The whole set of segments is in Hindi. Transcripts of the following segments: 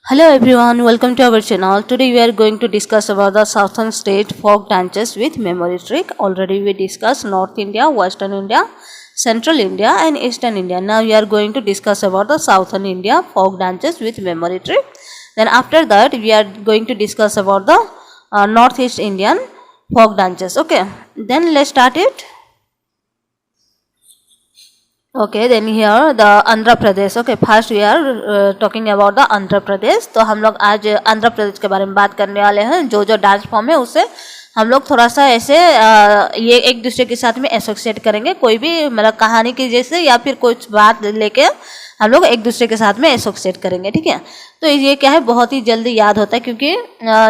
Hello everyone, welcome to our channel. Today we are going to discuss about the southern state folk dances with memory trick. Already we discussed North India, Western India, Central India and Eastern India. Now we are going to discuss about the southern India folk dances with memory trick. Then after that we are going to discuss about the Northeast Indian folk dances. Okay, then let's start it. Okay, then here the Andhra Pradesh. Okay, first we are talking about the Andhra Pradesh. तो हम लोग आज आंध्र प्रदेश के बारे में बात करने वाले हैं. जो जो डांस फॉर्म है उसे हम लोग थोड़ा सा ऐसे ये एक दूसरे के साथ में एसोसिएट करेंगे. कोई भी मतलब कहानी की जैसे या फिर कुछ बात लेके हम लोग एक दूसरे के साथ में एसोसिएट करेंगे. ठीक है, तो ये क्या है बहुत ही जल्दी याद होता है क्योंकि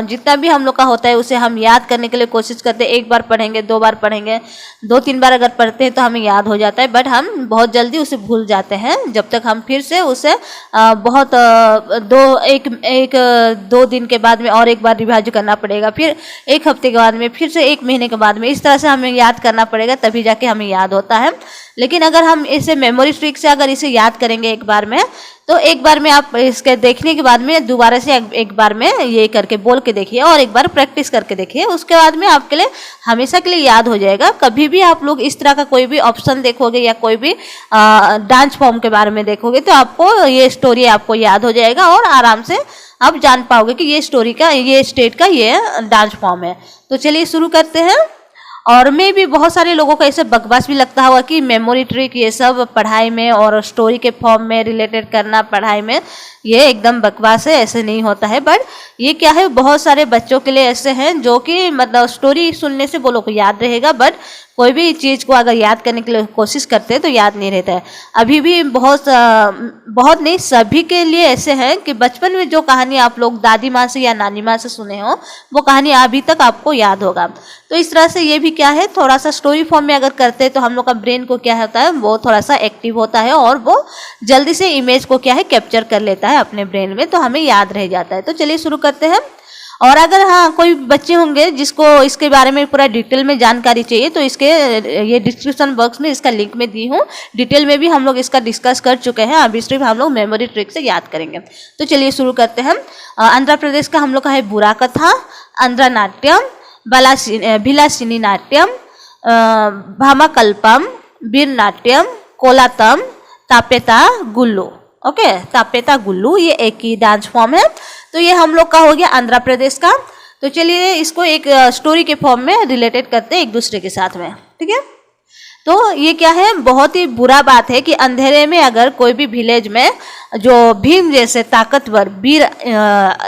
जितना भी हम लोग का होता है उसे हम याद करने के लिए कोशिश करते हैं. एक बार पढ़ेंगे, दो बार पढ़ेंगे, दो तीन बार अगर पढ़ते हैं तो हमें याद हो जाता है. बट हम बहुत जल्दी उसे भूल जाते हैं जब तक हम फिर से उसे बहुत दो दिन के बाद में और एक बार रिवाइज करना पड़ेगा. फिर एक हफ्ते के बाद में, फिर से एक महीने के बाद में, इस तरह से हमें याद करना पड़ेगा तभी जाके हमें याद होता है. लेकिन अगर हम इसे मेमोरी ट्रिक से अगर इसे याद करेंगे एक बार में, तो एक बार में आप इसके देखने के बाद में दोबारा से एक बार में ये करके बोल के देखिए और एक बार प्रैक्टिस करके देखिए. उसके बाद में आपके लिए हमेशा के लिए याद हो जाएगा. कभी भी आप लोग इस तरह का कोई भी ऑप्शन देखोगे या कोई भी डांस फॉर्म के बारे में देखोगे तो आपको ये स्टोरी आपको याद हो जाएगा और आराम से आप जान पाओगे कि ये स्टोरी का, ये स्टेट का ये डांस फॉर्म है. तो चलिए शुरू करते हैं. और मैं भी बहुत सारे लोगों को ऐसे बकवास भी लगता होगा कि मेमोरी ट्रिक ये सब पढ़ाई में और स्टोरी के फॉर्म में रिलेटेड करना पढ़ाई में ये एकदम बकवास है, ऐसे नहीं होता है. बट ये क्या है बहुत सारे बच्चों के लिए ऐसे हैं जो कि मतलब स्टोरी सुनने से वो लोग को याद रहेगा बट कोई भी चीज़ को अगर याद करने के लिए कोशिश करते हैं तो याद नहीं रहता है. अभी भी बहुत नहीं, सभी के लिए ऐसे हैं कि बचपन में जो कहानी आप लोग दादी माँ से या नानी माँ से सुने हो वो कहानी अभी तक आपको याद होगा. तो इस तरह से ये भी क्या है थोड़ा सा स्टोरी फॉर्म में अगर करते हैं तो हम लोग का ब्रेन को क्या होता है वो थोड़ा सा एक्टिव होता है और वो जल्दी से इमेज को क्या है कैप्चर कर लेता है अपने ब्रेन में, तो हमें याद रह जाता है. तो चलिए शुरू करते हैं. और अगर हाँ कोई बच्चे होंगे जिसको इसके बारे में पूरा डिटेल में जानकारी चाहिए तो इसके ये डिस्क्रिप्शन बॉक्स में इसका लिंक में दी हूँ. डिटेल में भी हम लोग इसका डिस्कस कर चुके हैं. अभी सिर्फ हम लोग मेमोरी ट्रिक से याद करेंगे. तो चलिए शुरू करते हैं. आंध्र प्रदेश का हम लोग का है बुरा कथा, आंध्र नाट्यम, भिलासिनी नाट्यम, भामाकल्पम, वीर नाट्यम, कोलातम, तापेता गुल्लू. ओके, तापेता गुल्लू ये एक ही डांस फॉर्म है. तो ये हम लोग का हो गया आंध्र प्रदेश का. तो चलिए इसको एक स्टोरी के फॉर्म में रिलेटेड करते हैं एक दूसरे के साथ में. ठीक है, तो ये क्या है बहुत ही बुरा बात है कि अंधेरे में अगर कोई भी विलेज में जो भीम जैसे ताकतवर वीर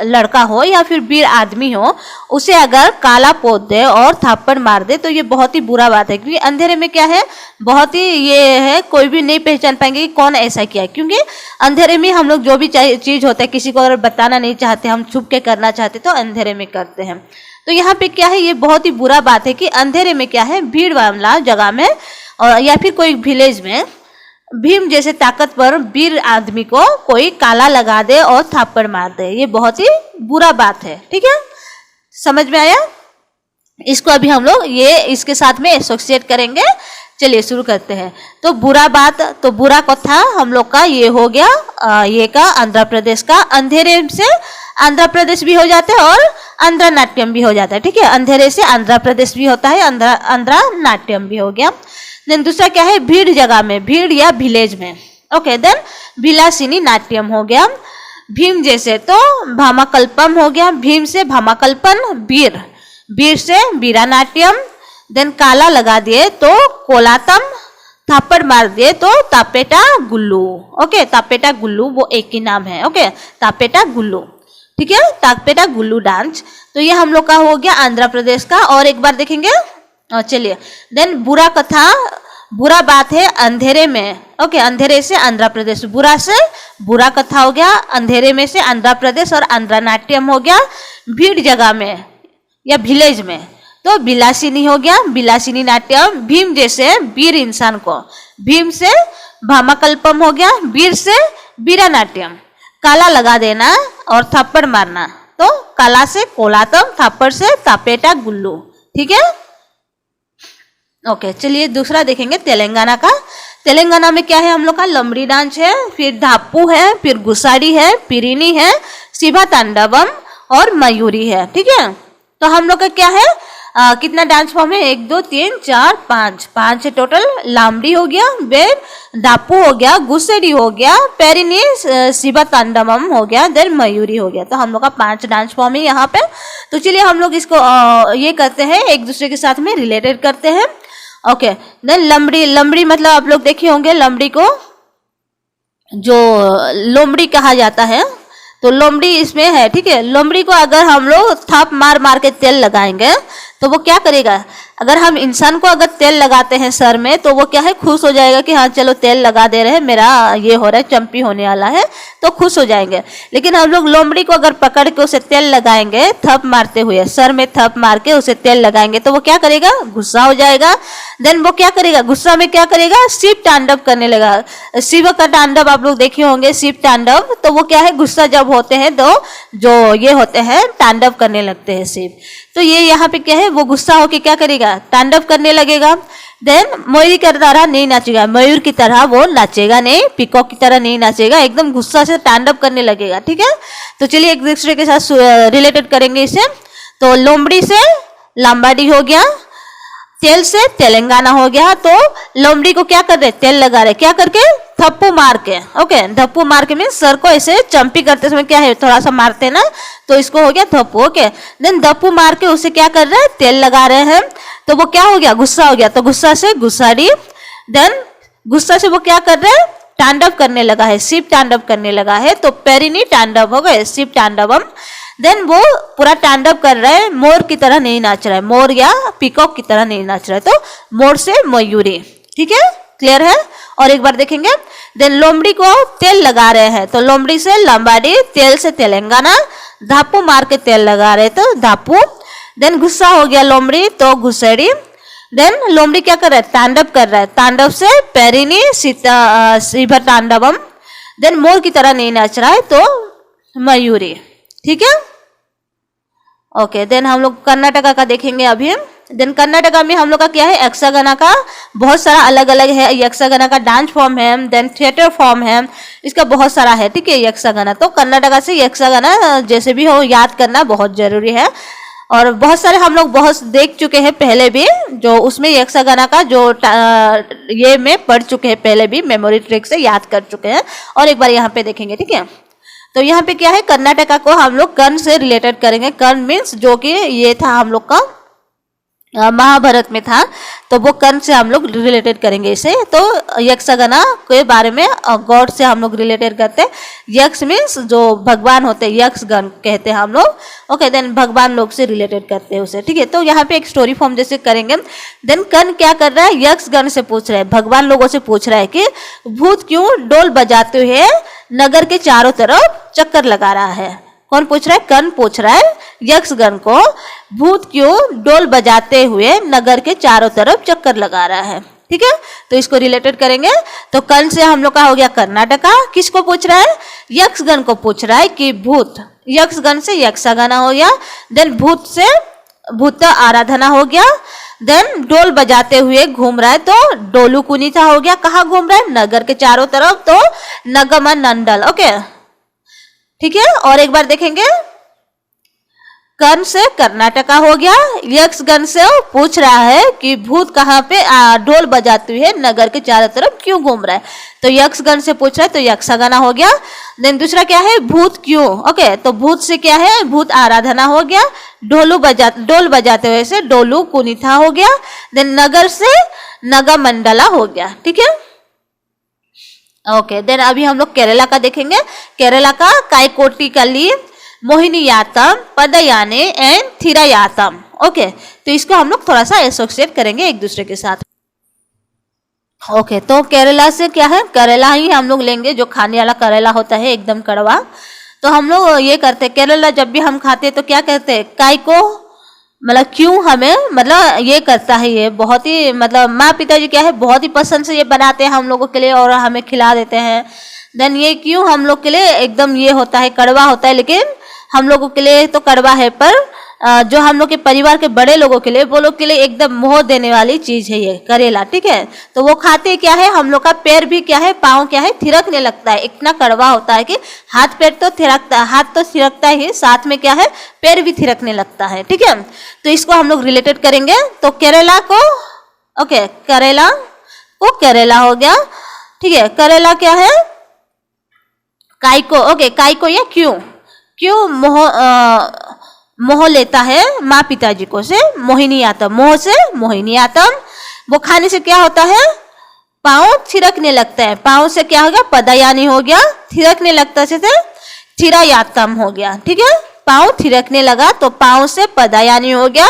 लड़का हो या फिर वीर आदमी हो उसे अगर काला पोत दे और थप्पड़ मार दे तो ये बहुत ही बुरा बात है. क्योंकि अंधेरे में क्या है बहुत ही ये है कोई भी नहीं पहचान पाएंगे कि कौन ऐसा किया है. क्योंकि अंधेरे में हम लोग जो भी चीज़ होता है किसी को अगर बताना नहीं चाहते, हम छुप के करना चाहते तो अंधेरे में करते हैं. तो यहाँ पे क्या है ये बहुत ही बुरा बात है कि अंधेरे में क्या है भीड़ वाला जगह में और या फिर कोई विलेज में भीम जैसे ताकतवर वीर आदमी को कोई काला लगा दे और थप्पड़ मार दे. ये बहुत ही बुरा बात है. ठीक है, समझ में आया? इसको अभी हम लोग ये इसके साथ में एसोसिएट करेंगे. चलिए शुरू करते हैं. तो बुरा बात, तो बुरा कथा हम लोग का ये हो गया ये का आंध्र प्रदेश का. अंधेरे से आंध्र प्रदेश भी हो जाता है और आंध्र नाट्यम भी हो जाता है. ठीक है, अंधेरे से आंध्र प्रदेश भी होता है, आंध्र नाट्यम भी हो गया. देन दूसरा क्या है भीड़ जगह में, भीड़ या विलेज में. ओके, देन विलासिनी नाट्यम हो गया. भीम जैसे तो भामाकल्पम हो गया, भीम से भामाकल्पन, वीर, वीर से वीरा नाट्यम. देन काला लगा दिए तो कोलातम, थप्पड़ मार दिए तो तापेटा गुल्लू. ओके, तापेटा गुल्लू वो एक ही नाम है. ओके, तापेटा गुल्लू. ठीक है, तापेटा गुल्लू डांस. तो ये हम लोग का हो गया आंध्र प्रदेश का. और एक बार देखेंगे. चलिए, देन बुरा कथा, बुरा बात है अंधेरे में. ओके, अंधेरे से आंध्र प्रदेश, बुरा से बुरा कथा हो गया, अंधेरे में से आंध्र प्रदेश और आंध्र नाट्यम हो गया. भीड़ जगह में या विलेज में तो बिलासिनी हो गया, बिलासिनी नाट्यम. भीम जैसे वीर इंसान को, भीम से भामाकल्पम हो गया, वीर से वीरा नाट्यम. काला लगा देना और थप्पड़ मारना तो काला से कोलातम, थप्पड़ से तापेटा गुल्लू. ठीक है, ओके, चलिए दूसरा देखेंगे तेलंगाना का। तेलंगाना में क्या है हम लोग का, लमड़ी डांस है, फिर धापू है, फिर गुसाड़ी है, पिरीनी है, शिवा तांडवम और मयूरी है। ठीक है, तो हम लोग का क्या है, कितना डांस फॉर्म है, 1 2 3 4 5 है टोटल। लामड़ी हो गया, देन धापू हो गया, गुसेडी हो गया, पेरिनी, शिवा तांडवम हो गया, देन मयूरी हो गया। तो हम लोग का 5 डांस फॉर्म है यहाँ पे। तो चलिए हम लोग इसको ये करते हैं, एक दूसरे के साथ में रिलेटेड करते हैं। Okay, then लमड़ी। लमड़ी मतलब आप लोग देखे होंगे, लमड़ी को जो लोमड़ी कहा जाता है, तो लोमड़ी इसमें है। ठीक है, लोमड़ी को अगर हम लोग थप मार मार के तेल लगाएंगे तो वो क्या करेगा, अगर हम इंसान को अगर तेल लगाते हैं सर में तो वो क्या है, खुश हो जाएगा कि हाँ चलो तेल लगा दे रहे हैं, मेरा ये हो रहा है, चंपी होने वाला है, तो खुश हो जाएंगे। लेकिन हम लोग लोमड़ी को अगर पकड़ के उसे तेल लगाएंगे, थप मारते हुए सर में थप मार के उसे तेल लगाएंगे तो वो क्या करेगा, गुस्सा हो जाएगा। देन वो क्या करेगा, गुस्सा में क्या करेगा, शिव तांडव करने लगा। शिव का तांडव आप लोग देखे होंगे, शिव तांडव। तो वो क्या है, गुस्सा जब होते हैं तो जो ये होते हैं तांडव करने लगते हैं शिव। तो ये यहाँ पे क्या है, वो गुस्सा होके क्या करेगा, तांडव करने लगेगा। देन मयूरी की तरह नहीं नाचेगा, मयूर की तरह वो नाचेगा नहीं, पिकॉक की तरह नहीं नाचेगा, एकदम गुस्सा से तांडव करने लगेगा। ठीक है, तो चलिए एक दूसरे के साथ रिलेटेड करेंगे इसे। तो लोमड़ी से लाम्बाडी हो गया, तेल से तेलंगाना हो गया। तो लोमड़ी को क्या कर रहे, तेल लगा रहे, क्या करके, थप्पू मार के। ओके, धप्पू मार के मीन सर को ऐसे चंपी करते समय क्या है, थोड़ा सा मारते ना, तो इसको हो गया थप्पू। ओके, देन धप्पू मार के उसे क्या कर रहे हैं, तेल लगा रहे हैं। तो वो क्या हो गया, गुस्सा हो गया, तो गुस्सा से गुस्साड़ी। देन गुस्सा से वो क्या कर रहे हैं, तांडव करने लगा है, शिव तांडव करने लगा है। तो पेरिनी तांडव हो गए, शिव तांडवम। देन वो पूरा तांडव कर रहा है, मोर की तरह नहीं नाच रहा है, मोर या पिकॉक की तरह नहीं नाच रहा है। तो मोर से मयूरी। ठीक है, क्लियर है। और एक बार देखेंगे, देन लोमड़ी को तेल लगा रहे हैं, तो लोमड़ी से लंबाड़ी, तेल से तेलंगाना, धापू मार के तेल लगा रहे तो धापू। देन गुस्सा हो गया लोमड़ी, तो गुस्सेड़ी। देन लोमड़ी क्या कर रहा है, तांडव कर रहा है, तांडव से पेरिनी, शिव तांडवम। देन मोर की तरह नहीं नाच रहा है, तो मयूरी। ठीक है, ओके। देन हम लोग कर्नाटका का देखेंगे अभी। देन कर्नाटका में हम लोग का क्या है, यक्षगाना का बहुत सारा अलग अलग है। यक्षगाना का डांस फॉर्म है, देन थिएटर फॉर्म है, इसका बहुत सारा है। ठीक है, यक्षगाना। तो कर्नाटका से यक्षगाना जैसे भी हो याद करना बहुत जरूरी है। और बहुत सारे हम लोग बहुत देख चुके हैं पहले भी, जो उसमें यक्षगाना का जो ये में पढ़ चुके हैं पहले भी, मेमोरी ट्रिक से याद कर चुके हैं। और एक बार यहाँ पे देखेंगे। ठीक है, तो यहाँ पे क्या है, कर्नाटका को हम लोग कर्ण से रिलेटेड करेंगे। कर्ण मीन्स जो कि ये था हम लोग का महाभारत में था, तो वो कर्ण से हम लोग रिलेटेड करेंगे इसे। तो यक्षगाना के बारे में गॉड से हम लोग रिलेटेड करते हैं। यक्ष मीन्स जो भगवान होते हैं, यक्षगण कहते हैं हम लोग। ओके, देन भगवान लोग से रिलेटेड करते हैं उसे। ठीक है, तो यहाँ पे एक स्टोरी फॉर्म जैसे करेंगे। देन कर्ण क्या कर रहा है, यक्षगण से पूछ रहा है, भगवान लोगों से पूछ रहा है कि भूत क्यों डोल बजाते हुए नगर के चारों तरफ चक्कर लगा रहा है। कौन पूछ रहा है, कर्ण पूछ रहा है यक्षगण को, भूत क्यों डोल बजाते हुए नगर के चारों तरफ चक्कर लगा रहा है। ठीक है, तो इसको रिलेटेड करेंगे। तो कर्ण से हम लोग का हो गया कर्नाटका। किसको पूछ रहा है, यक्षगण को पूछ रहा है कि भूत, यक्षगण से यक्षगाना हो गया। देन भूत से भूत आराधना हो गया। देन डोल बजाते हुए घूम रहा है, तो डोलू कुनीता हो गया। कहाँ घूम रहा है, नगर के चारों तरफ, तो नगमा नंडल। ओके, ठीक है। और एक बार देखेंगे, कर्ण से कर्नाटका हो गया। यक्षगण से पूछ रहा है कि भूत कहाँ पे ढोल बजाते हुए नगर के चारों तरफ क्यों घूम रहा है, तो यक्षगण से पूछ रहा है, तो यक्षगाना हो गया। देन दूसरा क्या है, भूत क्यों। ओके, तो भूत से क्या है, भूत आराधना हो गया। डोल बजाते हुए से डोलू कुनीता हो गया। देन नगर से नगा मंडला हो गया। ठीक है, ओके। देन अभी हम लोग केरला का देखेंगे। केरला का काईकोटी कली, मोहिनीयाट्टम, पदयाने एंड थिरायाट्टम। ओके, तो इसको हम लोग थोड़ा सा एसोसिएट करेंगे एक दूसरे के साथ। ओके, तो केरला से क्या है, करेला ही हम लोग लेंगे, जो खाने वाला करेला होता है एकदम कड़वा। तो हम लोग ये करते हैं, केरला जब भी हम खाते हैं तो क्या कहते हैं, काय को, मतलब क्यों हमें, मतलब ये करता है, ये बहुत ही, मतलब माँ पिताजी क्या है बहुत ही पसंद से ये बनाते हैं हम लोगों के लिए और हमें खिला देते हैं। देन ये क्यों हम लोग के लिए एकदम ये होता है, कड़वा होता है, लेकिन हम लोगों के लिए तो कड़वा है, पर जो हम लोग के परिवार के बड़े लोगों के लिए, वो लोग के लिए एकदम मोह देने वाली चीज है ये करेला, ठीक है। तो वो खाते क्या है, हम लोग का पैर भी क्या है, पाँव क्या है, थिरकने लगता है। इतना कड़वा होता है कि हाथ पैर तो थिरकता, हाथ तो थिरकता ही, साथ में क्या है, पैर भी थिरकने लगता है, ठीक है। तो इसको हम लोग रिलेटेड करेंगे। तो केरेला को, ओके, करेला को करेला हो गया, ठीक है। करेला क्या है, काइको, ओके, काइको या क्यों मोह लेता है माँ पिताजी को से मोहिनीयाट्टम, मोह से मोहिनीयाट्टम। वो खाने से क्या होता है, पाँव थिरकने लगता है। पाँव से क्या हो गया, पदयानी हो गया, थिरकने लगता से थिरायात्तम हो गया, ठीक है। पाँव थिरकने लगा तो पाँव से पदयानी हो गया,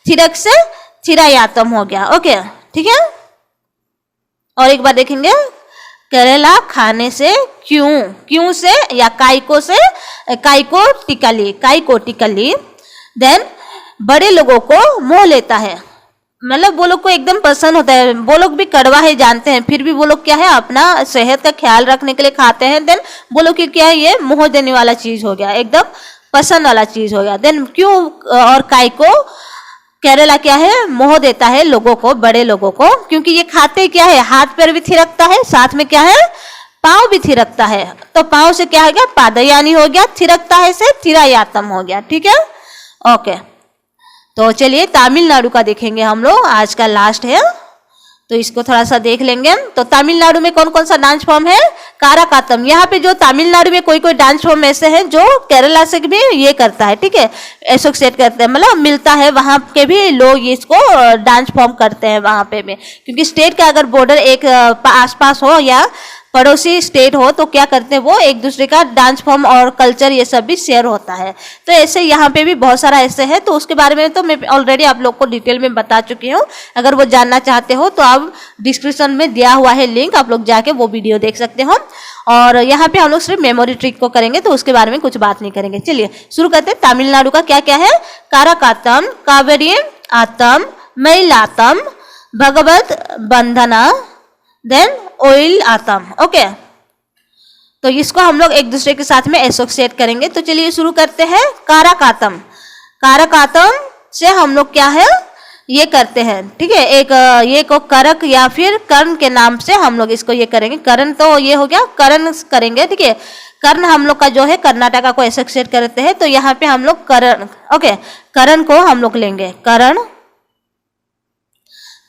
थिरक से थिरायात्तम हो गया, ओके, ठीक है। और एक बार देखेंगे, करेला खाने से क्यों से या काइको से, काइको टिकली, देन बड़े लोगों को मोह लेता है, मतलब वो लोग को एकदम पसंद होता है। वो लोग भी कड़वा है जानते हैं, फिर भी वो लोग क्या है, अपना सेहत का ख्याल रखने के लिए खाते हैं। देन वो लोग की क्या है, ये मोह देने वाला चीज हो गया, एकदम पसंद वाला चीज हो गया। देन क्यों और काइको, केरला क्या है, मोह देता है लोगों को, बड़े लोगों को, क्योंकि ये खाते क्या है, हाथ पैर भी थिरकता है, साथ में क्या है, पाँव भी थिरकता है। तो पाँव से क्या हो गया, पादयानी हो गया, थिरकता है से थिरायात्तम हो गया, ठीक है, ओके। तो चलिए तमिलनाडु का देखेंगे हम लोग, आज का लास्ट है, तो इसको थोड़ा सा देख लेंगे। तो तमिलनाडु में कौन कौन सा डांस फॉर्म है, काराकातम। यहाँ पे जो तमिलनाडु में कोई डांस फॉर्म ऐसे हैं जो केरला से भी ये करता है, ठीक है, एसोसिएट करते हैं, मतलब मिलता है, वहाँ के भी लोग इसको डांस फॉर्म करते हैं वहाँ पे भी। क्योंकि स्टेट का अगर बॉर्डर एक आसपास हो या पड़ोसी स्टेट हो तो क्या करते हैं, वो एक दूसरे का डांस फॉर्म और कल्चर ये सब भी शेयर होता है। तो ऐसे यहाँ पे भी बहुत सारा ऐसे है, तो उसके बारे में तो मैं ऑलरेडी आप लोग को डिटेल में बता चुकी हूँ। अगर वो जानना चाहते हो तो आप डिस्क्रिप्शन में दिया हुआ है लिंक, आप लोग जाके वो वीडियो देख सकते हो। और यहाँ पे हम लोग सिर्फ मेमोरी ट्रिक को करेंगे, तो उसके बारे में कुछ बात नहीं करेंगे। चलिए शुरू करते हैं। तमिलनाडु का क्या क्या है, काराकातम, कावेरी आतम, मयिलातम, भगवत बंधना, देन ओइल आतम, ओके। तो इसको हम लोग एक दूसरे के साथ में एसोसिएट करेंगे। तो चलिए शुरू करते हैं। काराकातम, काराकातम से हम लोग क्या है, ये करते हैं, ठीक है। एक ये को करक या फिर कर्ण के नाम से हम लोग इसको ये करेंगे। कर्ण तो ये हो गया, कर्ण करेंगे, ठीक है। कर्ण हम लोग का जो है कर्नाटका को एसोसिएट करते हैं, तो यहाँ पे हम लोग कर्ण, ओके, कर्ण को हम लोग लेंगे, कर्ण।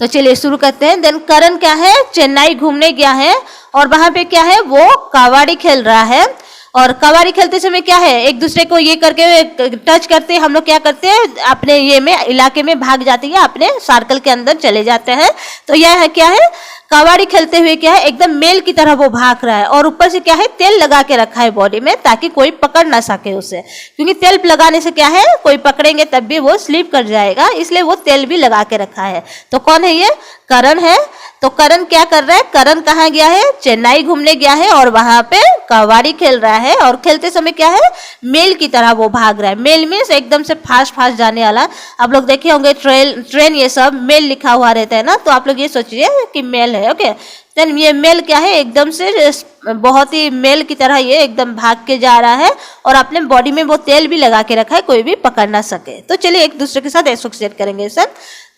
तो चलिए शुरू करते हैं। देन करण क्या है, चेन्नई घूमने गया है और वहां पे क्या है, वो कबड्डी खेल रहा है। और कबड्डी खेलते समय क्या है, एक दूसरे को ये करके टच करते हैं, हम लोग क्या करते हैं, अपने ये में इलाके में भाग जाते हैं, अपने सर्कल के अंदर चले जाते हैं। तो यह है क्या है, कबड्डी खेलते हुए क्या है, एकदम मेल की तरह वो भाग रहा है। और ऊपर से क्या है, तेल लगा के रखा है बॉडी में, ताकि कोई पकड़ ना सके उसे, क्योंकि तेल लगाने से क्या है, कोई पकड़ेंगे तब भी वो स्लिप कर जाएगा, इसलिए वो तेल भी लगा के रखा है। तो कौन है ये, करण है। तो करण क्या कर रहा है, करण कहाँ गया है, चेन्नई घूमने गया है और वहां पे कबड्डी खेल रहा है। और खेलते समय क्या है, मेल की तरह वो भाग रहा है। मेल मीन्स एकदम से फास्ट फास्ट जाने वाला। आप लोग देखे होंगे ट्रेन ये सब मेल लिखा हुआ रहता है ना, तो आप लोग ये सोचिए कि मेल है, ओके। देन ये मेल क्या है, एकदम से बहुत ही मेल की तरह ये एकदम भाग के जा रहा है और अपने बॉडी में वो तेल भी लगा के रखा है, कोई भी पकड़ ना सके। तो चलिए एक दूसरे के साथ एसोसिएट करेंगे सर।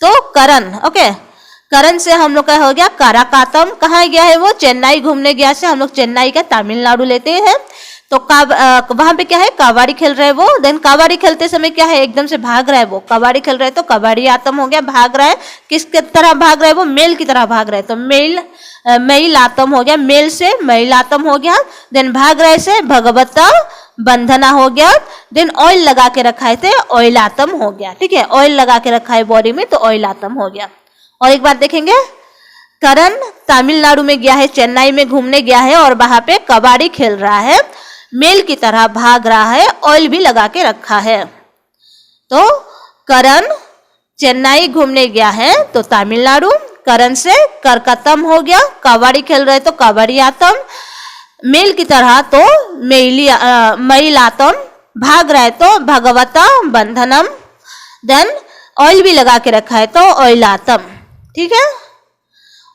तो करण, ओके, करण से हम लोग का हो गया काराकातम। कहाँ गया है वो, चेन्नई घूमने गया से हम लोग चेन्नई का तमिलनाडु लेते हैं। तो वहां पे क्या है, कबड्डी खेल रहे हैं वो। देन कबड्डी खेलते समय क्या है, एकदम से भाग रहा है वो, कबड्डी खेल रहे हैं तो कबड्डी आतम हो गया, भाग रहा है। किस तरह भाग रहा है वो, मेल की तरह भाग रहा है, तो मेल आतम हो गया, मेल से मेल आतम हो गया। देन भाग रहे से भगवता बंधना हो गया। देन ऑयल लगा के रखा है थे, ऑयल आतम हो गया, ठीक है। ऑयल लगा के रखा है बॉडी में, तो ऑयल आतम हो गया। और एक बार देखेंगे, करण तमिलनाडु में गया है, चेन्नई में घूमने गया है और वहां पे कबड्डी खेल रहा है, मेल की तरह भाग रहा है, ऑयल भी लगा के रखा है। तो करण चेन्नई घूमने गया है तो तमिलनाडु, करण से करकतम हो गया, कबड्डी खेल रहे तो कबड्डी आतम, मेल की तरह तो मयिलातम, भाग रहा है तो भगवता बंधनम। देन ऑयल भी लगा के रखा है तो ऑयलातम, ठीक है।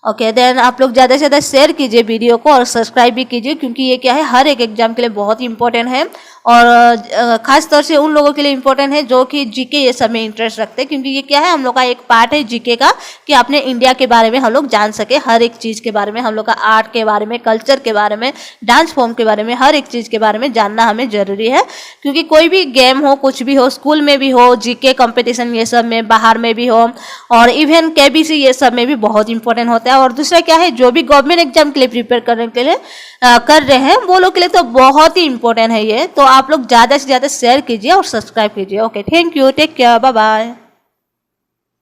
ओके देन आप लोग ज़्यादा से ज़्यादा शेयर कीजिए वीडियो को और सब्सक्राइब भी कीजिए, क्योंकि ये क्या है हर एक एग्जाम के लिए बहुत इंपॉर्टेंट है और खास तौर से उन लोगों के लिए इम्पोर्टेंट है जो कि जीके ये सब में इंटरेस्ट रखते हैं, क्योंकि ये क्या है हम लोग का एक पार्ट है जीके का कि अपने इंडिया के बारे में हम लोग जान सके, हर एक चीज़ के बारे में, हम लोग का आर्ट के बारे में, कल्चर के बारे में, डांस फॉर्म के बारे में, हर एक चीज़ के बारे में जानना हमें ज़रूरी है। क्योंकि कोई भी गेम हो, कुछ भी हो, स्कूल में भी हो, जीके कंपटीशन ये सब में, बाहर में भी हो, और इवन केबीसी ये सब में भी बहुत इंपॉर्टेंट होता है। और दूसरा क्या है जो भी गवर्नमेंट एग्जाम के लिए प्रिपेयर करने के लिए कर रहे हैं वो लोग के लिए तो बहुत ही इंपॉर्टेंट है ये। तो आप लोग ज़्यादा से ज़्यादा शेयर कीजिए और सब्सक्राइब कीजिए। Okay, thank you, take care, bye bye.